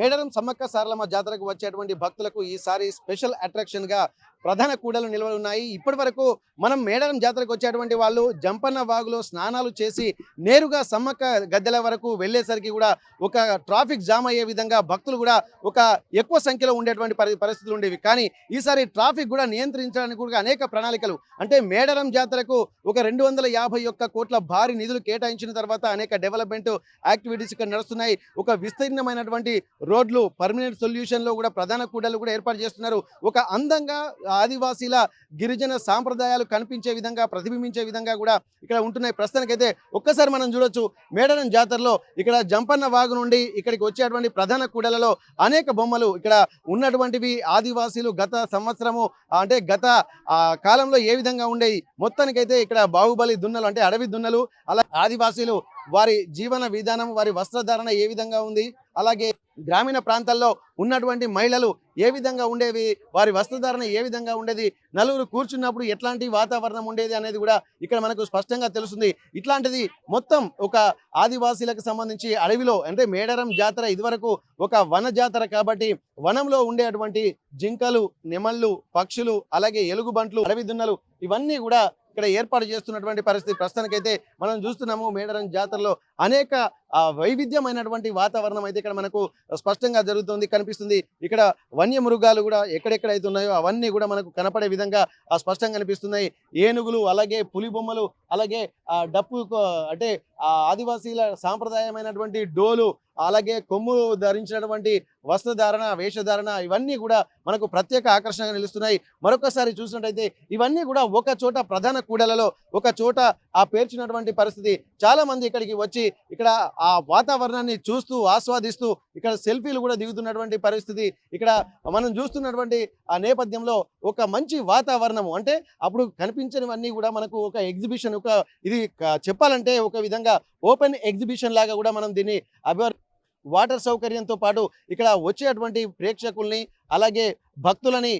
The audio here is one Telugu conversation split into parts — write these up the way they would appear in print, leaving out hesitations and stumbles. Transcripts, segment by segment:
మేడారం సమ్మక్క సారలమ్మ జాతరకు వచ్చేటువంటి భక్తులకు ఈసారి స్పెషల్ అట్రాక్షన్ గా ప్రధాన కూడలు నిల్వలు ఉన్నాయి. ఇప్పటి వరకు మనం మేడారం జాతరకు వచ్చేటువంటి వాళ్ళు జంపన్న వాగులో స్నానాలు చేసి నేరుగా సమ్మక్క గద్దెల వరకు వెళ్ళేసరికి కూడా ఒక ట్రాఫిక్ జామ్ అయ్యే విధంగా భక్తులు కూడా ఒక ఎక్కువ సంఖ్యలో ఉండేటువంటి పరిస్థితులు ఉండేవి. కానీ ఈసారి ట్రాఫిక్ కూడా నియంత్రించడానికి కూడా అనేక ప్రణాళికలు, అంటే మేడారం జాతరకు ఒక 251 కోట్ల భారీ నిధులు కేటాయించిన తర్వాత అనేక డెవలప్మెంట్ యాక్టివిటీస్ ఇక్కడ నడుస్తున్నాయి. ఒక విస్తీర్ణమైనటువంటి రోడ్లు, పర్మనెంట్ సొల్యూషన్ లో కూడా ప్రధాన కూడలు కూడా ఏర్పాటు చేస్తున్నారు. ఒక అందంగా ఆదివాసీల గిరిజన సాంప్రదాయాలు కనిపించే విధంగా, ప్రతిబింబించే విధంగా కూడా ఇక్కడ ఉంటున్నాయి. ప్రస్తుతానికైతే ఒక్కసారి మనం చూడొచ్చు మేడారం జాతరలో ఇక్కడ జంపన్న వాగు నుండి ఇక్కడికి వచ్చేటువంటి ప్రధాన కూడలలో అనేక బొమ్మలు ఇక్కడ ఉన్నటువంటివి ఆదివాసీలు గత సంవత్సరము అంటే గత కాలంలో ఏ విధంగా ఉండేవి. మొత్తానికైతే ఇక్కడ బాహుబలి దున్నలు అంటే అడవి దున్నలు, అలా ఆదివాసీలు వారి జీవన విధానం, వారి వస్త్రధారణ ఏ విధంగా ఉంది, అలాగే గ్రామీణ ప్రాంతాల్లో ఉన్నటువంటి మహిళలు ఏ విధంగా ఉండేవి, వారి వస్త్రధారణ ఏ విధంగా ఉండేది, నలుగురు కూర్చున్నప్పుడు ఎట్లాంటి వాతావరణం ఉండేది అనేది కూడా ఇక్కడ మనకు స్పష్టంగా తెలుస్తుంది. ఇట్లాంటిది మొత్తం ఒక ఆదివాసీలకు సంబంధించి అడవిలో, అంటే మేడారం జాతర ఇదివరకు ఒక వన జాతర కాబట్టి వనంలో ఉండేటువంటి జింకలు, నెమళ్ళు, పక్షులు, అలాగే ఎలుగుబంట్లు, అడవి దున్నలు ఇవన్నీ కూడా ఇక్కడ ఏర్పాటు చేస్తున్నటువంటి పరిస్థితి ప్రస్తుతానికైతే మనం చూస్తున్నాము. మేడారం జాతరలో అనేక వైవిధ్యమైనటువంటి వాతావరణం అయితే ఇక్కడ మనకు స్పష్టంగా జరుగుతుంది, కనిపిస్తుంది. ఇక్కడ వన్యమృగాలు కూడా ఎక్కడెక్కడైతే ఉన్నాయో అవన్నీ కూడా మనకు కనపడే విధంగా స్పష్టంగా కనిపిస్తున్నాయి. ఏనుగులు, అలాగే పులి బొమ్మలు, అలాగే డప్పు, అంటే ఆదివాసీల సాంప్రదాయమైనటువంటి డోలు, అలాగే కొమ్ము ధరించినటువంటి వస్త్రధారణ, వేషధారణ ఇవన్నీ కూడా మనకు ప్రత్యేక ఆకర్షణగా నిలుస్తున్నాయి. మరొకసారి చూసినట్టయితే ఇవన్నీ కూడా ఒక చోట ప్రధాన కూడలలో ఒక చోట పేర్చినటువంటి పరిస్థితి. చాలా మంది ఇక్కడికి వచ్చి ఇక్కడ ఆ వాతావరణాన్ని చూస్తూ ఆస్వాదిస్తూ ఇక్కడ సెల్ఫీలు కూడా దిగుతున్నటువంటి పరిస్థితి. ఇక్కడ మనం చూస్తున్నటువంటి ఆ నేపథ్యంలో ఒక మంచి వాతావరణము, అంటే అప్పుడు కనిపించనివన్నీ కూడా మనకు ఒక ఎగ్జిబిషన్, ఒక ఇది చెప్పాలంటే ఒక విధంగా ఓపెన్ ఎగ్జిబిషన్ లాగా కూడా మనం దీన్ని వాటర్ సౌకర్యంతో పాటు ఇక్కడ వచ్చేటువంటి ప్రేక్షకుల్ని, అలాగే భక్తులని,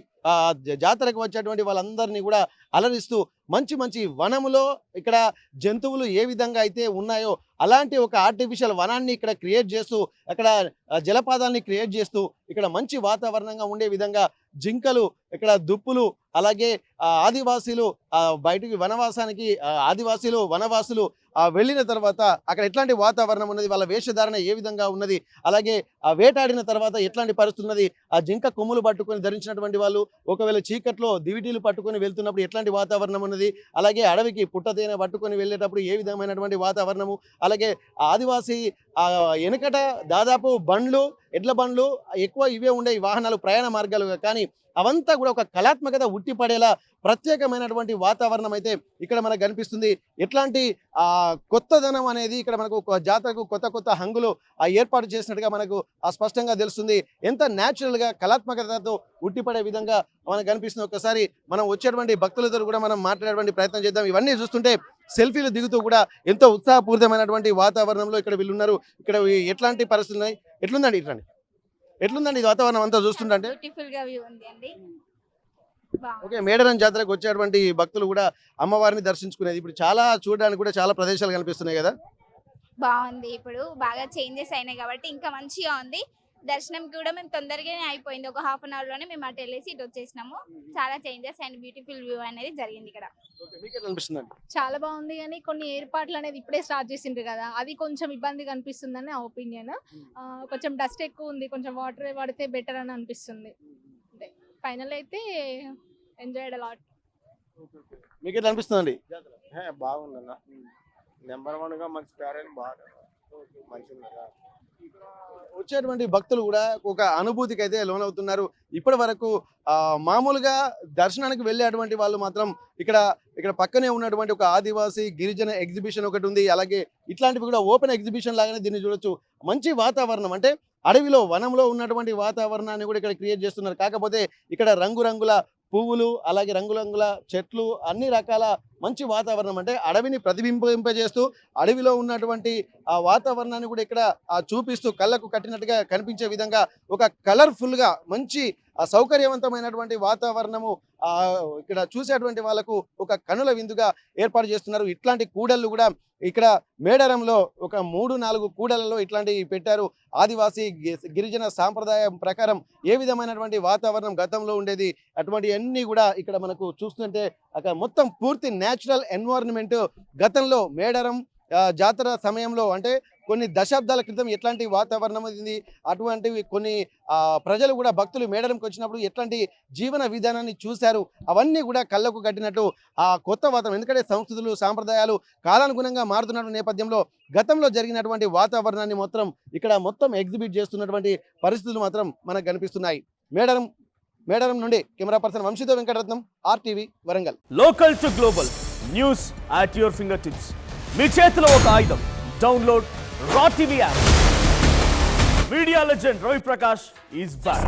జాతరకు వచ్చేటువంటి వాళ్ళందరినీ కూడా అలరిస్తూ మంచి మంచి వనములో ఇక్కడ జంతువులు ఏ విధంగా అయితే ఉన్నాయో అలాంటి ఒక ఆర్టిఫిషియల్ వనాన్ని ఇక్కడ క్రియేట్ చేస్తూ, అక్కడ జలపాతాన్ని క్రియేట్ చేస్తూ ఇక్కడ మంచి వాతావరణంగా ఉండే విధంగా జింకలు, ఇక్కడ దుప్పులు, అలాగే ఆదివాసీలు బయటికి వనవాసానికి ఆదివాసీలు వనవాసులు వెళ్ళిన తర్వాత అక్కడ ఎట్లాంటి వాతావరణం ఉన్నది, వాళ్ళ వేషధారణ ఏ విధంగా ఉన్నది, అలాగే వేటాడిన తర్వాత ఎట్లాంటి పరిస్థితి ఉన్నది, ఆ జింక కొమ్ములు పట్టుకొని ధరించినటువంటి వాళ్ళు ఒకవేళ చీకట్లో దివిటీలు పట్టుకొని వెళ్తున్నప్పుడు ఎట్లాంటి వాతావరణం ఉన్నది, అలాగే అడవికి పుట్టతేనె పట్టుకొని వెళ్ళేటప్పుడు ఏ విధమైనటువంటి వాతావరణము, అలాగే ఆదివాసీ వెనుకట దాదాపు బండ్లు, ఎడ్ల బండ్లు ఎక్కువ ఇవే ఉండేవి వాహనాలు, ప్రయాణ మార్గాలుగా. కానీ అవంతా కూడా ఒక కళాత్మకత ఉట్టిపడేలా ప్రత్యేకమైనటువంటి వాతావరణం అయితే ఇక్కడ మనకు కనిపిస్తుంది. ఎట్లాంటి కొత్తదనం అనేది ఇక్కడ మనకు జాతరకు కొత్త కొత్త హంగులు ఏర్పాటు చేసినట్టుగా మనకు స్పష్టంగా తెలుస్తుంది. ఎంత న్యాచురల్గా కళాత్మకతతో ఉట్టిపడే విధంగా మనకు కనిపిస్తుంది. ఒకసారి మనం వచ్చేటువంటి భక్తులతో కూడా మనం మాట్లాడేటువంటి ప్రయత్నం చేద్దాం. ఇవన్నీ చూస్తుంటే సెల్ఫీలు దిగుతూ కూడా ఎంతో ఉత్సాహపూరితమైనటువంటి వాతావరణంలో ఇక్కడ వీళ్ళున్నారు. ఇక్కడ ఎట్లాంటి పరిస్థితులు ఉన్నాయి, ఎట్లుందండి ఎట్లుందండి ఇది వాతావరణం అంతా చూస్తుంటే? ఓకే, మేడారం జాతరకు వచ్చేటువంటి భక్తులు కూడా అమ్మవారిని దర్శించుకునేది ఇప్పుడు చాలా చూడడానికి కూడా చాలా ప్రదేశాలు కనిపిస్తున్నాయి కదా. బాగుంది, ఇప్పుడు బాగా చేంజెస్ అయినాయి కాబట్టి ఇంకా మంచిగా ఉంది. దర్శనం కూడా మేము తొందరగానే అయిపోయింది, ఒక హాఫ్ అన్ అవర్ లోనే మేము అటు వెళ్ళేసి ఇటు వచ్చేసినాము. చాలా చేంజెస్ అండ్ బ్యూటిఫుల్ వ్యూ అనేది జరిగింది ఇక్కడ. చాలా బాగుంది, కానీ కొన్ని ఏర్పాట్లు అనేది ఇప్పుడే స్టార్ట్ చేసిండ్రు కదా, అది కొంచెం ఇబ్బందిగా అనిపిస్తుందని నా ఒపీనియన్. కొంచెం డస్ట్ ఎక్కువ ఉంది, కొంచెం వాటర్ పడితే బెటర్ అని అనిపిస్తుంది. ఫైనల్ అయితే ఎంజాయ్డ్ అలాట్. మీకు ఎట్లా అనిపిస్తుందండి? బాగుందన్న, నెంబర్ 1 గా మంచి పేరెంట్ బాగా మంచిగా. వచ్చేటువంటి భక్తులు కూడా ఒక అనుభూతికి అయితే లోనవుతున్నారు. ఇప్పటి వరకు మామూలుగా దర్శనానికి వెళ్ళేటువంటి వాళ్ళు మాత్రం ఇక్కడ పక్కనే ఉన్నటువంటి ఒక ఆదివాసీ గిరిజన ఎగ్జిబిషన్ ఒకటి ఉంది. అలాగే ఇట్లాంటివి కూడా ఓపెన్ ఎగ్జిబిషన్ లాగానే దీన్ని చూడొచ్చు. మంచి వాతావరణం, అంటే అడవిలో వనంలో ఉన్నటువంటి వాతావరణాన్ని కూడా ఇక్కడ క్రియేట్ చేస్తున్నారు. కాకపోతే ఇక్కడ రంగురంగుల పువ్వులు, అలాగే రంగురంగుల చెట్లు, అన్ని రకాల మంచి వాతావరణం, అంటే అడవిని ప్రతిబింబింపజేస్తూ అడవిలో ఉన్నటువంటి ఆ వాతావరణాన్ని కూడా ఇక్కడ చూపిస్తూ కళ్ళకు కట్టినట్టుగా కనిపించే విధంగా ఒక కలర్ఫుల్గా మంచి సౌకర్యవంతమైనటువంటి వాతావరణము ఇక్కడ చూసేటువంటి వాళ్ళకు ఒక కనుల విందుగా ఏర్పాటు చేస్తున్నారు. ఇట్లాంటి కూడళ్ళు కూడా ఇక్కడ మేడారంలో ఒక 3-4 కూడలలో ఇట్లాంటివి పెట్టారు. ఆదివాసీ గిరిజన సాంప్రదాయం ప్రకారం ఏ విధమైనటువంటి వాతావరణం గతంలో ఉండేది అటువంటి అన్ని కూడా ఇక్కడ మనకు చూస్తుంటే అక్కడ మొత్తం పూర్తి న్యాచురల్ ఎన్వైరన్మెంట్ గతంలో మేడారం జాతర సమయంలో అంటే కొన్ని దశాబ్దాల క్రితం ఎట్లాంటి వాతావరణం ఉంది, అటువంటివి కొన్ని ప్రజలు కూడా భక్తులు మేడారంకి వచ్చినప్పుడు ఎట్లాంటి జీవన విధానాన్ని చూశారు అవన్నీ కూడా కళ్ళకు కట్టినట్టు ఆ కొత్త వాతావరణం. ఎందుకంటే సంస్కృతులు సాంప్రదాయాలు కాలానుగుణంగా మారుతున్న నేపథ్యంలో గతంలో జరిగినటువంటి వాతావరణాన్ని ఇక్కడ మొత్తం ఎగ్జిబిట్ చేస్తున్నటువంటి పరిస్థితులు మాత్రం మనకు కనిపిస్తున్నాయి. మేడారం నుండి కెమెరా పర్సన్ వంశీతో Venkataratnam, RTV Warangal. Local to global news at your finger tips. మీ చేతిలో ఒక ఆయుధం. Download R TV app. Media legend Ravi Prakash is back.